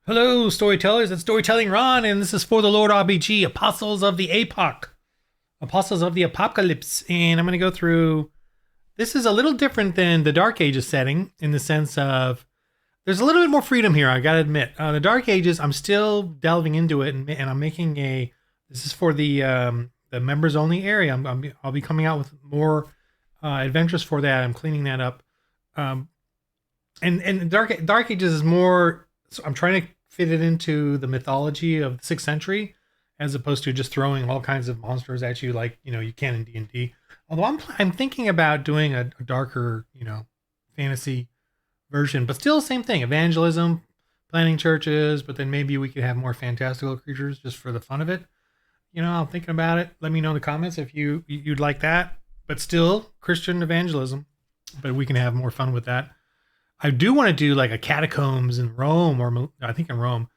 Hello, storytellers. It's Storytelling Ron, and this is for the Lord RBG, Apostles of the Apoc, Apostles of the Apocalypse. And I'm going to go through. This is a little different than the Dark Ages setting in the sense of there's a little bit more freedom here, I got to admit. The Dark Ages, I'm still delving into it, and I'm making a. This is for the members only area. I'll be coming out with more adventures for that. I'm cleaning that up. And Dark Ages is more. So I'm trying to fit it into the mythology of the 6th century, as opposed to just throwing all kinds of monsters at you like you can in D&D. Although I'm thinking about doing a darker fantasy version, but still same thing: evangelism, planting churches. But then maybe we could have more fantastical creatures just for the fun of it. I'm thinking about it. Let me know in the comments if you'd like that, but still Christian evangelism. But we can have more fun with that. I do want to do like a catacombs in Rome, or I think in Rome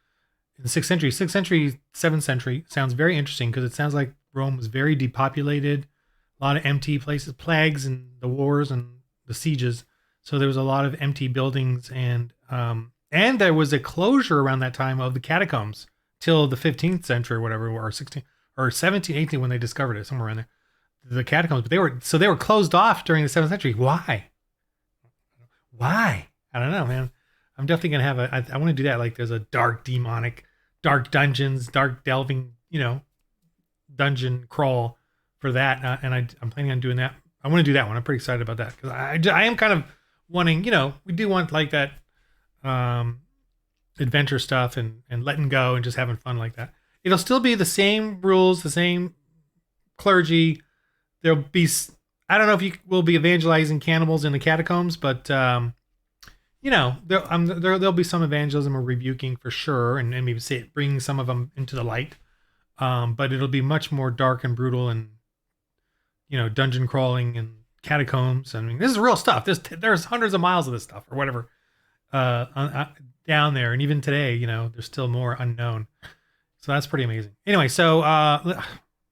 in the 6th century. 6th century, 7th century sounds very interesting because it sounds like Rome was very depopulated, a lot of empty places, plagues and the wars and the sieges. So there was a lot of empty buildings, and there was a closure around that time of the catacombs till the 15th century or whatever, or 16 or 17, 18 when they discovered it, somewhere in there. The catacombs, but they were closed off during the 7th century. Why? I don't know, man. I'm definitely going to have I want to do that. Like there's a dark dungeons, dark delving, dungeon crawl for that. And I'm planning on doing that. I want to do that one. I'm pretty excited about that because I am kind of wanting, we do want like that adventure stuff and letting go and just having fun like that. It'll still be the same rules, the same clergy. There'll be, I don't know if you will be evangelizing cannibals in the catacombs, but there'll be some evangelism or rebuking for sure, and maybe bringing some of them into the light. But it'll be much more dark and brutal, and dungeon crawling and catacombs. I mean, this is real stuff. There's hundreds of miles of this stuff or whatever down there, and even today, there's still more unknown. So that's pretty amazing. Anyway, so why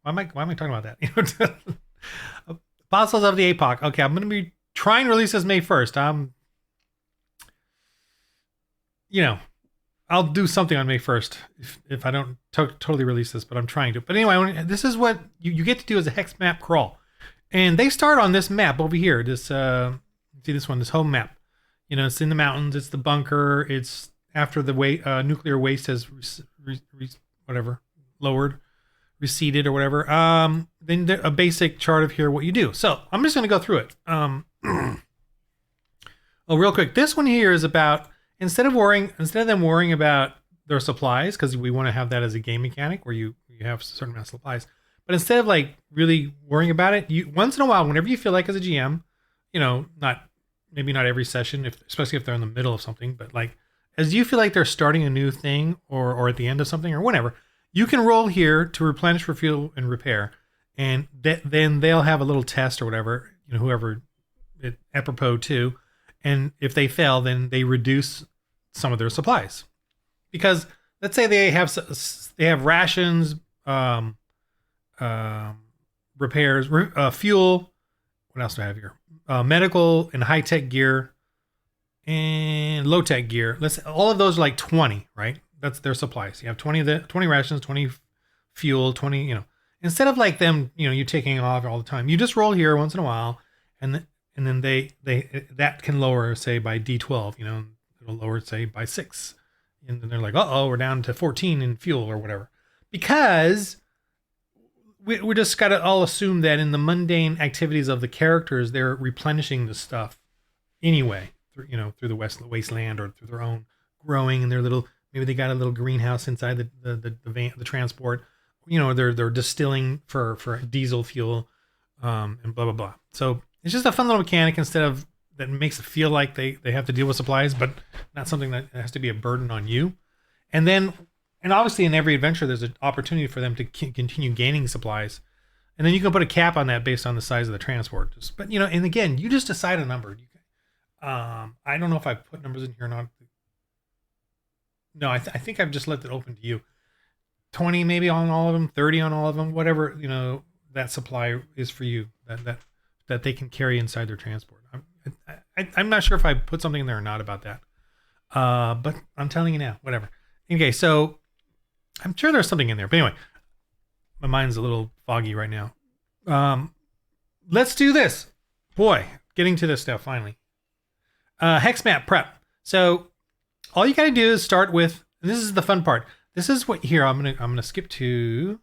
am I talking about that? Apostles of the Apoc. Okay, I'm going to be trying to release this May 1st. I'll do something on May 1st if I don't totally release this, but I'm trying to. But anyway, this is what you get to do as a hex map crawl. And they start on this map over here. This, see this one, this home map. It's in the mountains. It's the bunker. It's after the nuclear waste has receded or whatever. Then a basic chart of here what you do. So I'm just going to go through it. Real quick. This one here is about instead of them worrying about their supplies, because we want to have that as a game mechanic where you have a certain amount of supplies. But instead of like really worrying about it, you once in a while, whenever you feel like as a GM, maybe not every session, especially if they're in the middle of something, but like as you feel like they're starting a new thing or at the end of something or whatever, you can roll here to replenish, refuel, and repair. And then they'll have a little test or whatever, whoever it apropos to. And if they fail, then they reduce some of their supplies. Because let's say they have rations, repairs, fuel. What else do I have here? Medical and high-tech gear and low-tech gear. All of those are like 20, right? That's their supplies. You have 20 rations, 20 fuel, 20, instead of like them, you taking off all the time, you just roll here once in a while, and then they that can lower, say, by D12, it'll lower, say, by 6. And then they're like, we're down to 14 in fuel or whatever. Because we just got to all assume that in the mundane activities of the characters, they're replenishing the stuff anyway, through the wasteland or through their own growing and their little, maybe they got a little greenhouse inside the van, the transport, they're distilling for diesel fuel, and blah, blah, blah. So it's just a fun little mechanic that makes it feel like they have to deal with supplies, but not something that has to be a burden on you. And obviously in every adventure, there's an opportunity for them to continue gaining supplies. And then you can put a cap on that based on the size of the transport. And again, you just decide a number. I don't know if I put numbers in here or not. No, I think I've just left it open to you. 20 maybe on all of them, 30 on all of them, whatever, that supply is for you that they can carry inside their transport. I'm not sure if I put something in there or not about that. But I'm telling you now, whatever. Okay, so I'm sure there's something in there. But anyway, my mind's a little foggy right now. Let's do this. Boy, getting to this stuff finally. Hex map prep. So all you got to do is start with, and this is the fun part. This is what here, I'm gonna skip to.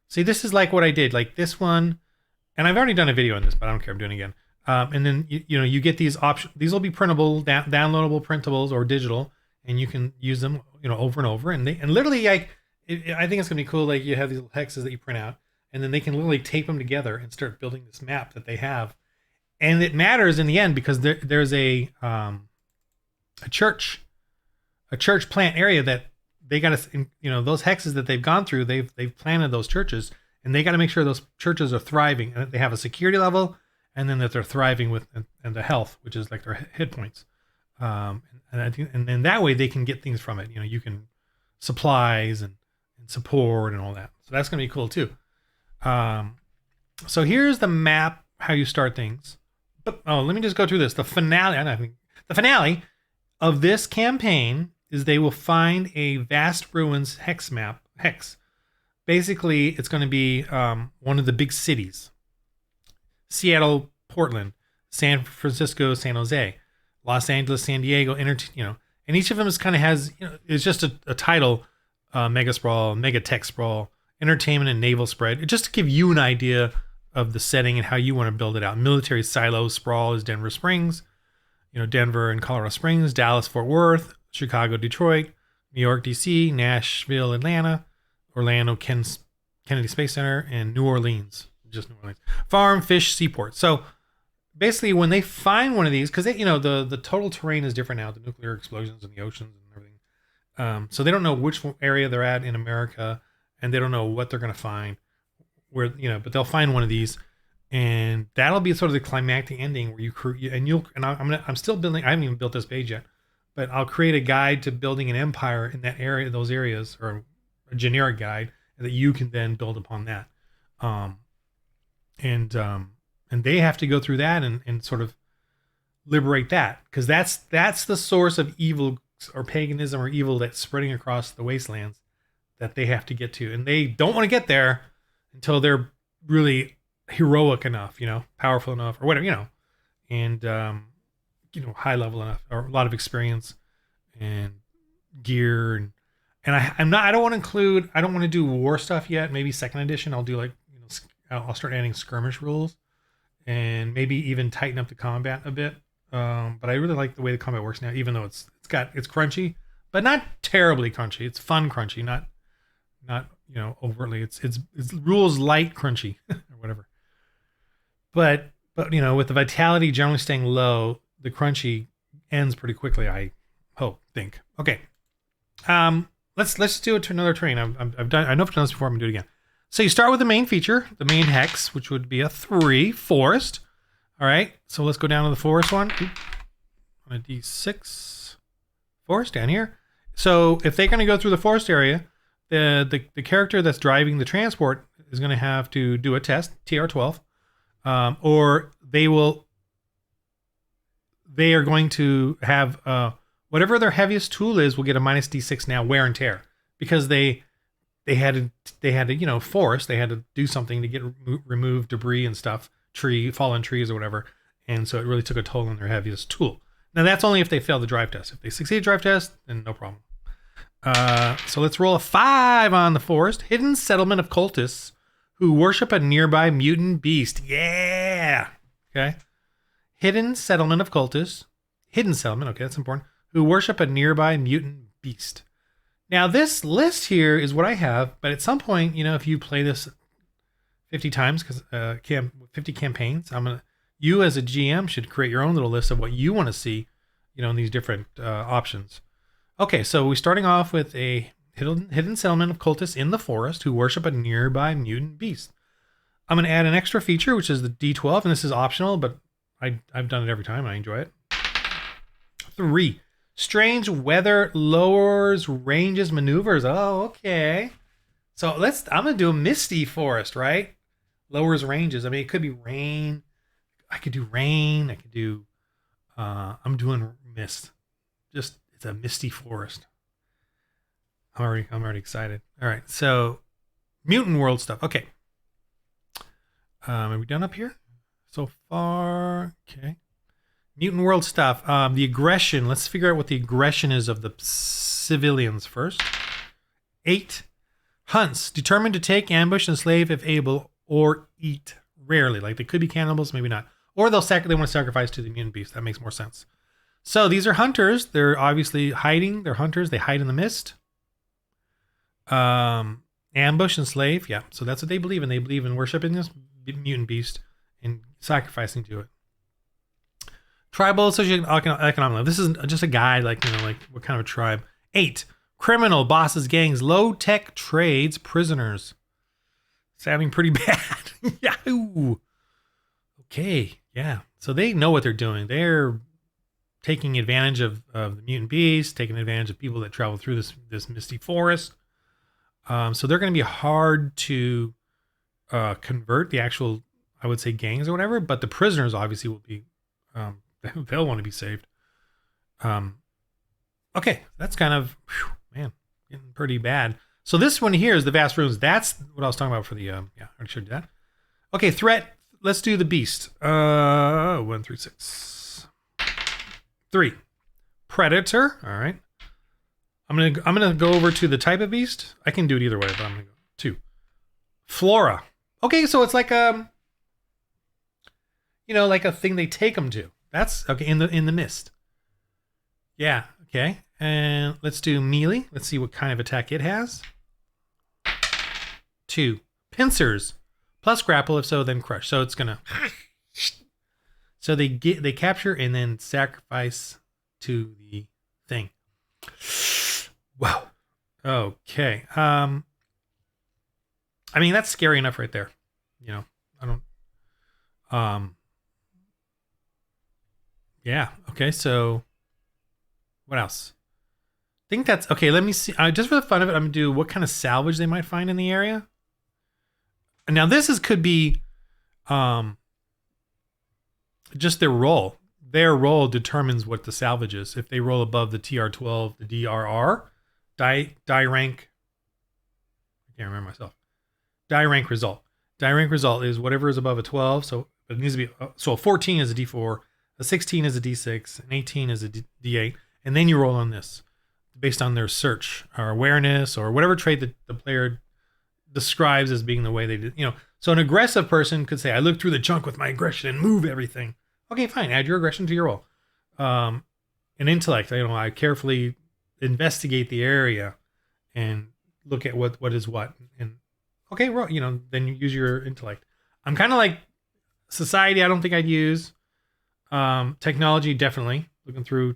See, this is like what I did, like this one, and I've already done a video on this, but I don't care. I'm doing it again. And then you get these options. These will be printable, downloadable printables or digital, and you can use them over and over. And literally like I think it's gonna be cool. Like you have these little hexes that you print out, and then they can literally tape them together and start building this map that they have. And it matters in the end because there's a church plant area that they got to, those hexes that they've gone through, they've planted those churches, and they got to make sure those churches are thriving and that they have a security level, and then that they're thriving with and the health, which is like their hit points. And then that way they can get things from it. You can supplies and support and all that. So that's going to be cool too. So here's the map, how you start things. But let me just go through this. The finale of this campaign is they will find a vast ruins hex map. Basically, it's going to be one of the big cities: Seattle, Portland, San Francisco, San Jose, Los Angeles, San Diego. And each of them is kind of has it's just a title: Mega Sprawl, Mega Tech Sprawl, Entertainment and Naval Spread. Just to give you an idea of the setting and how you want to build it out. Military Silo Sprawl is Denver Springs, Denver and Colorado Springs, Dallas, Fort Worth, Chicago, Detroit, New York, DC, Nashville, Atlanta, Orlando, Kennedy Space Center, and New Orleans. Just New Orleans. Farm, Fish, Seaport. So basically, when they find one of these, because the total terrain is different now, the nuclear explosions in the oceans and everything. So they don't know which area they're at in America, and they don't know what they're going to find. But they'll find one of these, and that'll be sort of the climactic ending where I'm still building. I haven't even built this page yet. But I'll create a guide to building an empire in that area, those areas, or a generic guide that you can then build upon that. And they have to go through that and sort of liberate that, because that's the source of evil or paganism or evil that's spreading across the wastelands that they have to get to, and they don't want to get there until they're really heroic enough, powerful enough, or whatever, and high level enough, or a lot of experience and gear, and I don't want to do war stuff yet. Maybe second edition I'll do I'll start adding skirmish rules and maybe even tighten up the combat a bit. But I really like the way the combat works now, even though it's crunchy, but not terribly crunchy. It's fun crunchy, not overtly. It's rules light crunchy or whatever. But with the vitality generally staying low, the crunchy ends pretty quickly, I think. Okay. Let's do it to another terrain. I've done. I know I've done this before. I'm gonna do it again. So you start with the main feature, the main hex, which would be a 3 forest. All right. So let's go down to the forest one. On a D6 forest down here. So if they're going to go through the forest area, the character that's driving the transport is going to have to do a test, TR12, or they are going to have whatever their heaviest tool is will get a minus D6 now, wear and tear, because they had to forest, they had to do something to get remove debris and stuff, fallen trees or whatever, and so it really took a toll on their heaviest tool. Now that's only if they fail the drive test. If they succeed the drive test, then no problem. So let's roll a 5 on the forest. Hidden settlement of cultists who worship a nearby mutant beast. Yeah. Okay. Hidden settlement of cultists. Hidden settlement. Okay, that's important. Who worship a nearby mutant beast. Now this list here is what I have, but at some point, if you play this 50 times, because 50 campaigns, you as a GM should create your own little list of what you want to see, in these different options. Okay, so we're starting off with a hidden settlement of cultists in the forest who worship a nearby mutant beast. I'm going to add an extra feature, which is the D12, and this is optional, but I've done it every time. I enjoy it. 3. Strange weather lowers ranges maneuvers. Oh, okay. So I'm going to do a misty forest, right? Lowers ranges. I mean, it could be rain. I could do rain. I could do, I'm doing mist. It's a misty forest. I'm already excited. All right, so mutant world stuff. Okay. Are we done up here so far? Okay. Mutant world stuff. The aggression. Let's figure out what the aggression is of the civilians first. 8. Hunts. Determined to take, ambush, enslave if able, or eat. Rarely. Like they could be cannibals, maybe not. Or they want to sacrifice to the mutant beast. That makes more sense. So these are hunters. They're obviously hiding. They're hunters. They hide in the mist. Ambush, enslave. Yeah. So that's what they believe in. They believe in worshiping this mutant beast and sacrificing to it. Tribal, social, economic. This is just a guide, like, like what kind of a tribe. 8. Criminal, bosses, gangs, low-tech trades, prisoners. Sounding pretty bad. Yahoo! Okay, yeah. So they know what they're doing. They're taking advantage of the mutant beast, taking advantage of people that travel through this misty forest. So they're going to be hard to convert, the actual, I would say, gangs or whatever, but the prisoners obviously will be, they'll want to be saved. Okay, that's kind of, man, getting pretty bad. So this one here is the vast ruins. That's what I was talking about for the, yeah, I already showed you that. Okay, threat. Let's do the beast. 1 through 6. 3. Predator. All right. I'm gonna go over to the type of beast. I can do it either way, but I'm gonna go 2. Flora. Okay, so it's like like a thing they take them to. That's okay in the mist. Yeah. Okay. And let's do melee. Let's see what kind of attack it has. 2. Pincers. Plus grapple. If so, then crush. So it's gonna. So they capture and then sacrifice to the thing. Wow. Okay. I mean, that's scary enough right there. I don't. Yeah. Okay. So, what else? I think that's okay. Let me see. Just for the fun of it, I'm gonna do what kind of salvage they might find in the area. And now this could be, just their roll. Their roll determines what the salvage is. If they roll above the TR12, the DRR, die rank. I can't remember myself. Die rank result. Die rank result is whatever is above a 12. So it needs to be. So a 14 is a D4, a 16 is a D6, an 18 is a D8, and then you roll on this based on their search or awareness or whatever trait that the player describes as being the way they did. So an aggressive person could say, "I look through the junk with my aggression and move everything." Okay, fine. Add your aggression to your roll. An intellect. I carefully investigate the area and look at what is what. And okay, well, then you use your intellect. I'm kind of like society. I don't think I'd use technology. Definitely looking through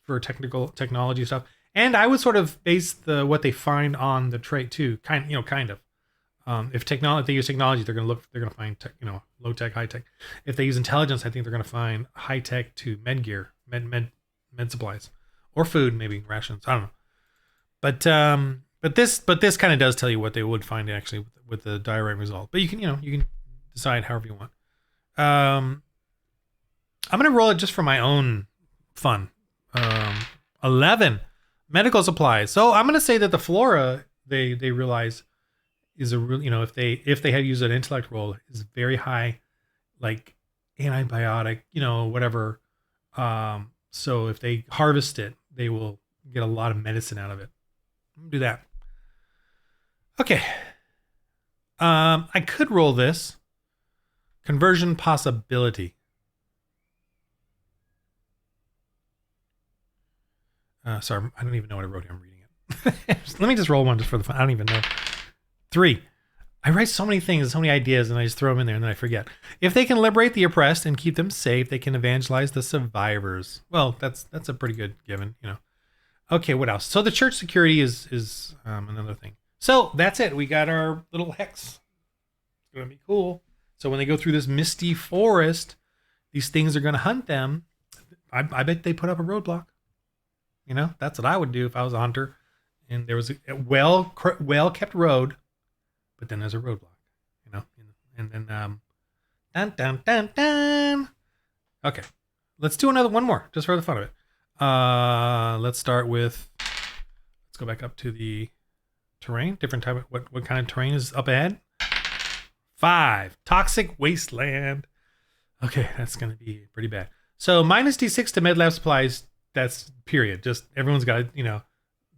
for technology stuff. And I would sort of base what they find on the trait too. Kind of. If they use technology, they're going to find low tech, high tech. If they use intelligence, I think they're going to find high tech to med gear, med supplies, or food, maybe rations. I don't know. But this kind of does tell you what they would find actually with the direct result. But you can decide however you want. I'm going to roll it just for my own fun. 11 medical supplies. So I'm going to say that the flora they realize is a real, if they had used an intellect roll, is very high, like antibiotic, whatever. So if they harvest it, they will get a lot of medicine out of it. Do that. Okay. I could roll this conversion possibility. Sorry, I don't even know what I wrote here. I'm reading it. Let me just roll one just for the fun. I don't even know. 3. I write so many things, so many ideas, and I just throw them in there, and then I forget. If they can liberate the oppressed and keep them safe, they can evangelize the survivors. Well, that's a pretty good given, Okay, what else? So the church security is another thing. So that's it. We got our little hex. It's going to be cool. So when they go through this misty forest, these things are going to hunt them. I bet they put up a roadblock. That's what I would do if I was a hunter. And there was a well-kept road, but then there's a roadblock, and then dun dun dun dun. Okay, let's do one more just for the fun of it. Let's go back up to the terrain. Different type of what kind of terrain is up ahead? 5. Toxic Wasteland. Okay, that's going to be pretty bad. So minus D6 to med lab supplies. That's period. Just everyone's got,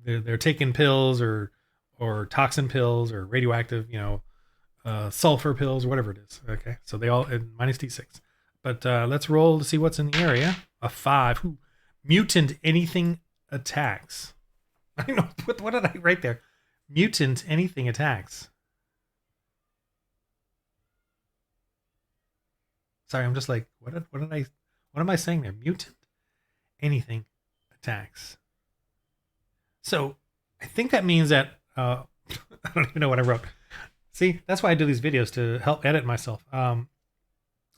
they're taking pills or toxin pills or radioactive, sulfur pills or whatever it is. Okay, so they all minus D6. But let's roll to see what's in the area. A 5. Ooh. Mutant anything attacks. I don't know what did I write there? Mutant anything attacks. Sorry, I'm just like, what am I saying there? Mutant anything attacks. So I think that means that I don't even know what I wrote. See, that's why I do these videos, to help edit myself.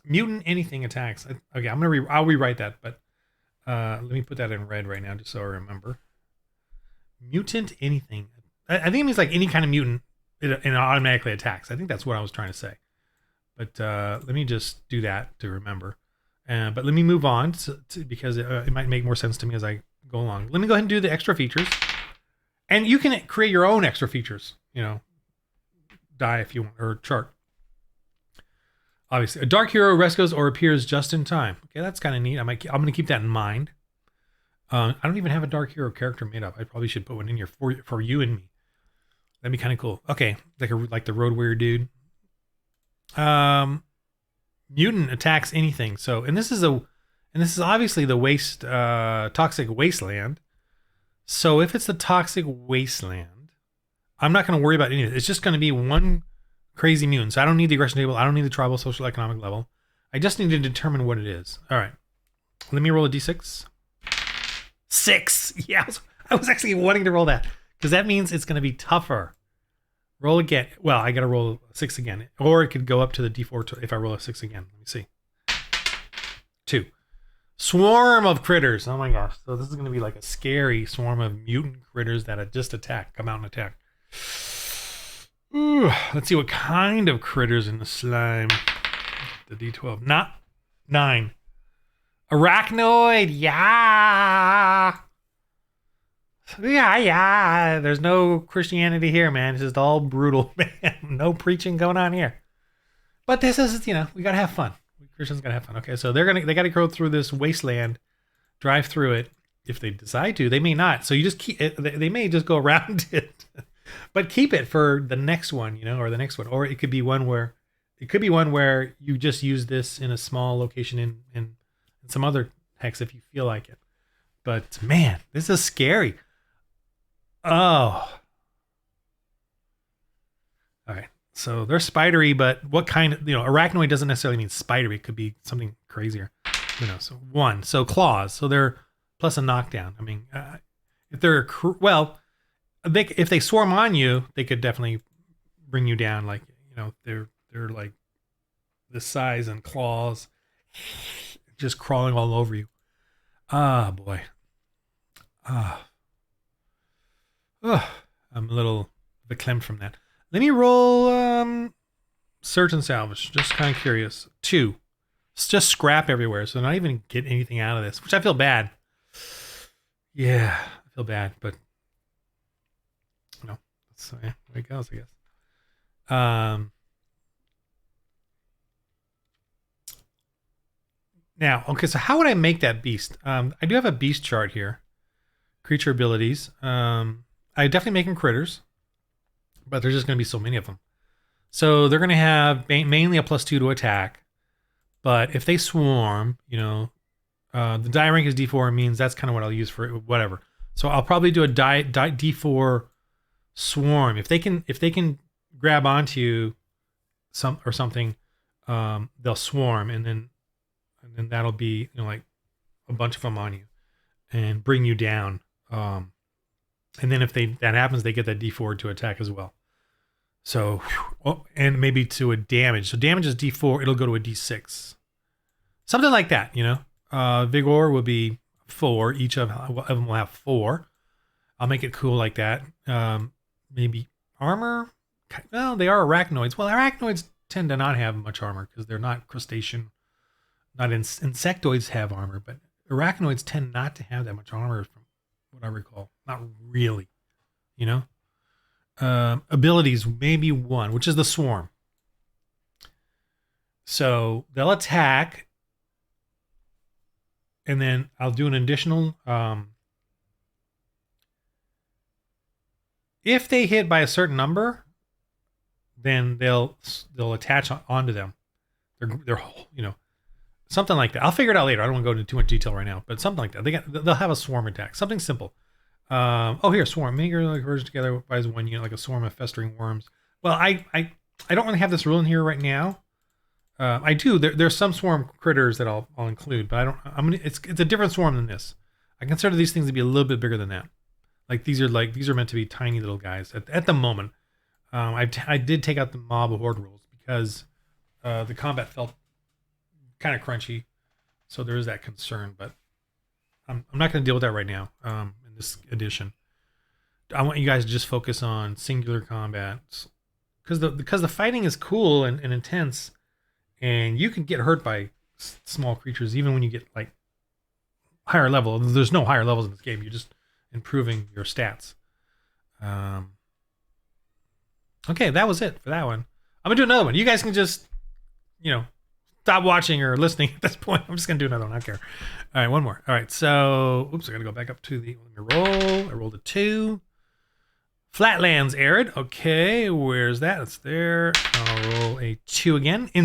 Mutant anything attacks. Okay, I'll rewrite that, but let me put that in red right now just so I remember. Mutant anything. I think it means like any kind of mutant, it automatically attacks. I think that's what I was trying to say. But let me just do that to remember. But let me move on because it might make more sense to me as I go along. Let me go ahead and do the extra features. And you can create your own extra features, die if you want, or chart. Obviously, a dark hero rescues or appears just in time. Okay, that's kind of neat. I'm going to keep that in mind. I don't even have a dark hero character made up. I probably should put one in here for you and me. That'd be kind of cool. Okay, like the road warrior dude. Mutant attacks anything. So, and this is obviously the toxic wasteland. So if it's the toxic wasteland, I'm not going to worry about any of it. It's just going to be one crazy mutant. So I don't need the aggression table. I don't need the tribal, social, economic level. I just need to determine what it is. All right. Let me roll a d6. 6. Yeah, I was actually wanting to roll that because that means it's going to be tougher. Roll again. Well, I got to roll a 6 again. Or it could go up to the d4 if I roll a 6 again. Let me see. 2. Swarm of critters. Oh my gosh. So this is going to be like a scary swarm of mutant critters that just come out and attack. Ooh, let's see what kind of critters in the slime. The d12. Not 9. Arachnoid. Yeah. Yeah. There's no Christianity here, man. It's just all brutal, man. No preaching going on here. But this is, we got to have fun. Christians got to have fun. Okay, so they got to go through this wasteland, drive through it. If they decide to, they may not. So you just keep it. They may just go around it. But keep it for the next one, or the next one. Or it could be one where you just use this in a small location in some other hex if you feel like it. But man, this is scary. Oh. All right. So they're spidery, but what kind of, arachnoid doesn't necessarily mean spidery. It could be something crazier. So 1. So claws. So they're plus a knockdown. I mean, if they're, if they swarm on you, they could definitely bring you down. Like, they're like this size and claws just crawling all over you. Ah, boy. I'm a little verklempt from that. Let me roll search and salvage. Just kind of curious. 2. It's just scrap everywhere, so not even get anything out of this, which I feel bad. Yeah, I feel bad, but that's the way it goes, I guess. Now, okay, so how would I make that beast? I do have a beast chart here. Creature abilities. I definitely make them critters, but there's just going to be so many of them. So they're going to have mainly a +2 to attack, but if they swarm, the die rank is D4, means that's kind of what I'll use for whatever. So I'll probably do a D4 swarm. If they can grab onto you something, they'll swarm, and then that'll be like a bunch of them on you and bring you down. And then if that happens, they get that D4 to attack as well. So, and maybe to a damage. So damage is D4. It'll go to a D6. Something like that, Vigor will be 4. Each of them will have 4. I'll make it cool like that. Maybe armor. Well, they are arachnoids. Well, arachnoids tend to not have much armor because they're not crustacean. Not insectoids have armor, but arachnoids tend not to have that much armor from what I recall. Not really. you know. Abilities, maybe one, which is the swarm. So they'll attack, and then I'll do an additional. If they hit by a certain number, then they'll attach onto them. They're something like that. I'll figure it out later. I don't want to go into too much detail right now, but something like that. They'll have a swarm attack, something simple. Here, swarm. Make your version together buys one unit, like a swarm of festering worms. Well, I don't really have this rule in here right now. I do. There's some swarm critters that I'll include, but I don't. It's a different swarm than this. I consider these things to be a little bit bigger than that. These are meant to be tiny little guys at the moment. I did take out the mob of horde rules because the combat felt kind of crunchy, so there is that concern. But I'm not going to deal with that right now. In this edition, I want you guys to just focus on singular combat because the fighting is cool and intense, and you can get hurt by small creatures even when you get like higher level. There's no higher levels in this game. You're just improving your stats. Okay, that was it for that one. I'm gonna do another one. You guys can just, stop watching or listening at this point. I'm just gonna do another one. I don't care. All right, one more. All right, so oops, I gotta go back up to the. Let me roll. I rolled a 2. Flatlands arid. Okay, where's that? It's there. I'll roll a 2 again. I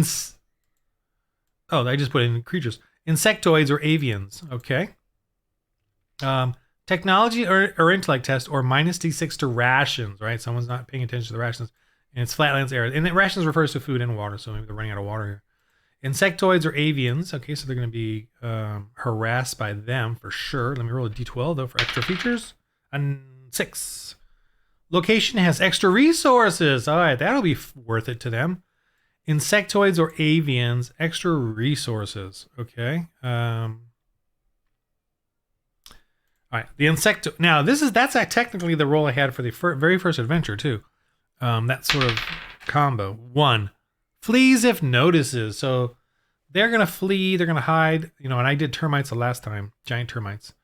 just put in creatures. Insectoids or avians. Okay. Technology or intellect test or minus D6 to rations, right? Someone's not paying attention to the rations. And it's flatlands arid. And rations refers to food and water, so maybe they're running out of water here. Insectoids or avians. Okay, so they're going to be harassed by them for sure. Let me roll a D12, though, for extra features. And 6. Location has extra resources. All right, that'll be worth it to them. Insectoids or avians, extra resources. Okay. All right, the Now, that's technically the role I had for the very first adventure too. That sort of combo. 1, flees if notices. So they're gonna flee. They're gonna hide. And I did termites the last time, giant termites.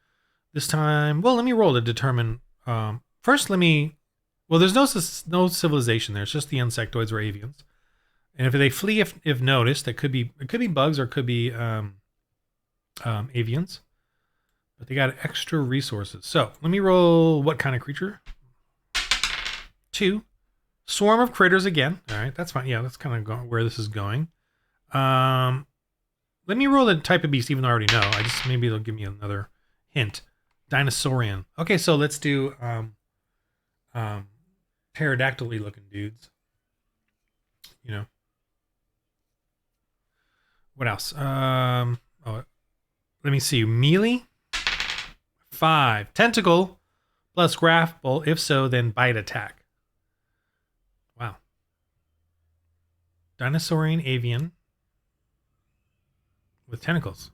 This time, well, let me roll to determine. First, Well, there's no civilization there. It's just the insectoids or avians. And if they flee if noticed, it could be bugs or it could be avians. But they got extra resources. So let me roll what kind of creature? 2. Swarm of critters again. All right, that's fine. Yeah, that's kind of where this is going. Let me roll the type of beast, even though I already know. Maybe they'll give me another hint. Dinosaurian. Okay, so let's do pterodactyl-y looking dudes. What else? Let me see. Melee. 5. Tentacle plus grapple. If so, then bite attack. Wow. Dinosaurian avian with tentacles.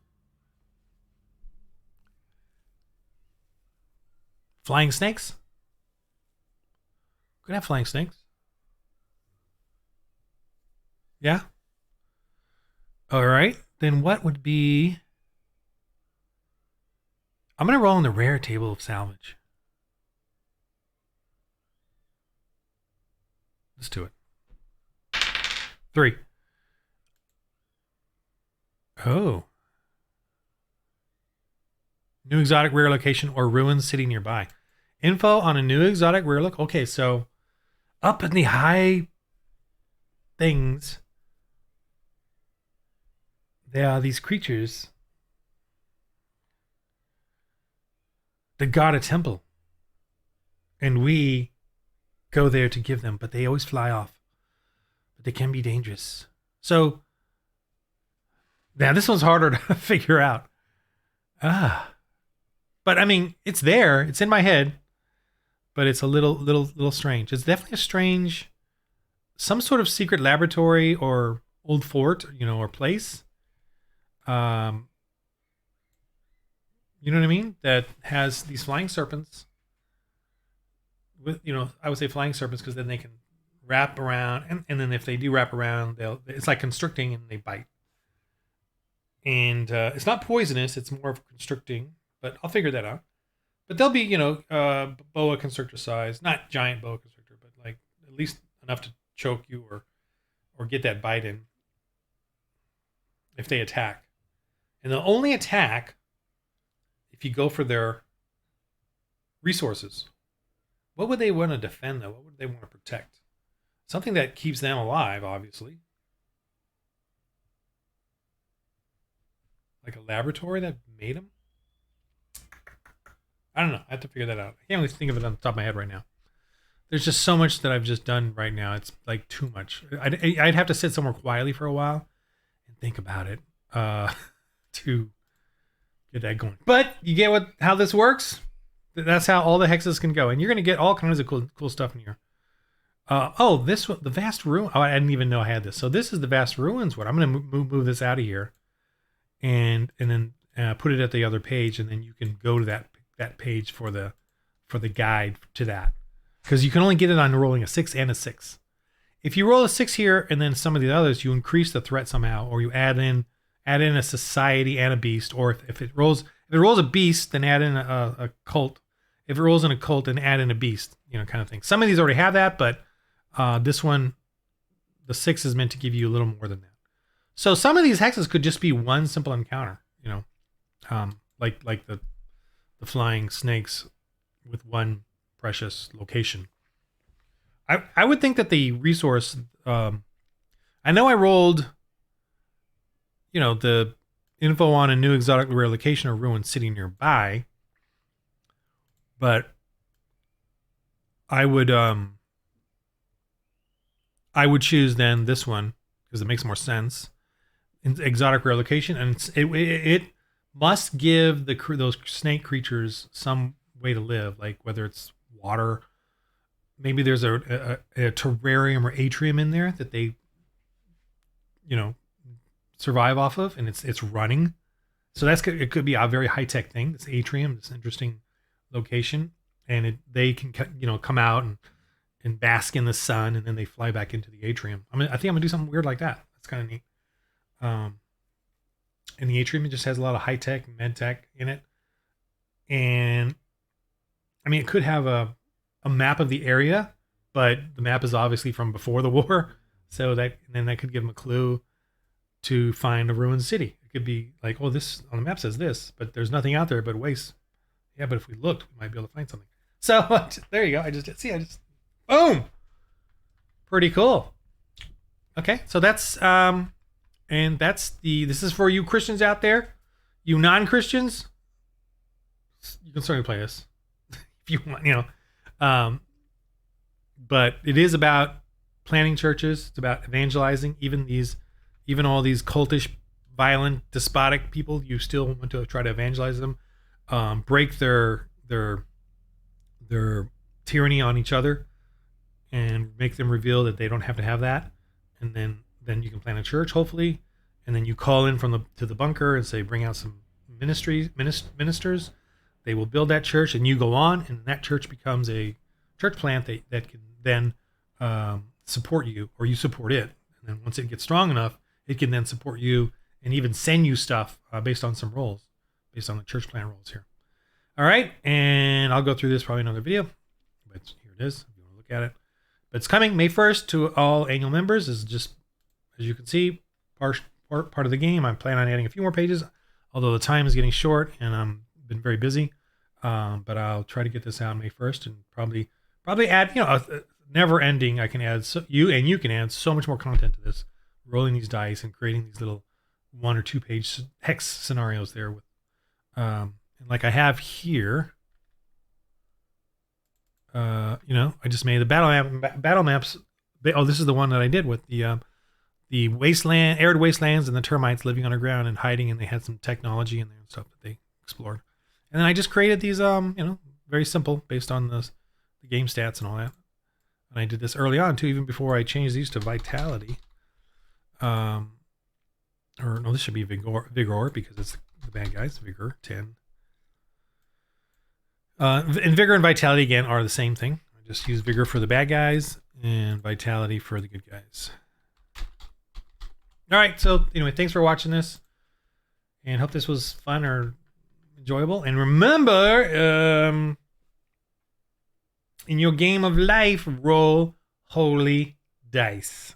Flying snakes? Could have flying snakes. Yeah. All right. Then what would be... I'm going to roll on the rare table of salvage. Let's do it. 3. Oh. New exotic rare location or ruins city nearby. Info on a new exotic rare look. Okay, so up in the high things, there are these creatures that guard a temple. And we go there to give them, but they always fly off. But they can be dangerous. So, now this one's harder to figure out. But I mean, it's there. It's in my head. But it's a little strange. It's definitely a strange, some sort of secret laboratory or old fort, or place. You know what I mean? That has these flying serpents. With I would say flying serpents because then they can wrap around, and then if they do wrap around, it's like constricting and they bite. And it's not poisonous; it's more of constricting. But I'll figure that out. But they'll be, boa constrictor size, not giant boa constrictor, but like at least enough to choke you or get that bite in if they attack. And they'll only attack if you go for their resources. What would they want to defend, though? What would they want to protect? Something that keeps them alive, obviously. Like a laboratory that made them? I don't know. I have to figure that out. I can't really think of it on the top of my head right now. There's just so much that I've just done right now. It's like too much. I'd have to sit somewhere quietly for a while and think about it to get that going. But you get how this works? That's how all the hexes can go. And you're going to get all kinds of cool stuff in here. This one, the Vast Ruin. Oh, I didn't even know I had this. So this is the Vast Ruins one. I'm going to move this out of here and then put it at the other page. And then you can go to that page for the guide to that, because you can only get it on rolling a 6 and a 6. If you roll a 6 here and then some of the others, you increase the threat somehow, or you add in a society and a beast, or if it rolls a beast, then add in a cult. If it rolls in a cult, then add in a beast, kind of thing. Some of these already have that, but this one, the 6 is meant to give you a little more than that. So some of these hexes could just be one simple encounter, like the flying snakes with one precious location. I would think that the resource, I know I rolled, the info on a new exotic rare location or ruin sitting nearby, but I would choose then this one because it makes more sense. Exotic rare location, and it must give those snake creatures some way to live, like whether it's water. Maybe there's a terrarium or atrium in there that they, survive off of, and it's running. So it could be a very high tech thing. This atrium, this interesting location, and they can come out and bask in the sun, and then they fly back into the atrium. I think I'm gonna do something weird like that. That's kind of neat. And the atrium just has a lot of high tech, med tech in it, and it could have a map of the area, but the map is obviously from before the war, so that could give them a clue to find a ruined city. It could be like, oh, this on the map says this, but there's nothing out there but waste. Yeah, but if we looked, we might be able to find something. So there you go. I just boom, pretty cool. Okay, so that's and this is for you Christians out there, you non-Christians. You can certainly play this if you want, but it is about planting churches. It's about evangelizing. Even all these cultish, violent, despotic people, you still want to try to evangelize them, break their tyranny on each other, and make them reveal that they don't have to have that. And then you can plant a church, hopefully, and then you call in to the bunker and say, bring out some ministers. They will build that church, and you go on, and that church becomes a church plant that can then support you, or you support it. And then once it gets strong enough, it can then support you and even send you stuff based on some roles, based on the church plant roles here. All right, and I'll go through this probably in another video, but here it is if you want to look at it. But it's coming May 1st to all annual members. This is just, as you can see, part of the game. I plan on adding a few more pages, although the time is getting short and I've been very busy. But I'll try to get this out May 1st and probably add, never ending. I can add you can add so much more content to this, rolling these dice and creating these little 1 or 2 page hex scenarios there with, and like I have here, I just made the battle maps. Oh, this is the one that I did with the arid wastelands and the termites living underground and hiding, and they had some technology in there and stuff that they explored. And then I just created these, very simple based on the game stats and all that. And I did this early on too, even before I changed these to vitality. Or no, this should be vigor because it's the bad guys. Vigor 10. And vigor and vitality again are the same thing. I just use vigor for the bad guys and vitality for the good guys. All right. So anyway, thanks for watching this, and hope this was fun or enjoyable. And remember, in your game of life, roll holy dice.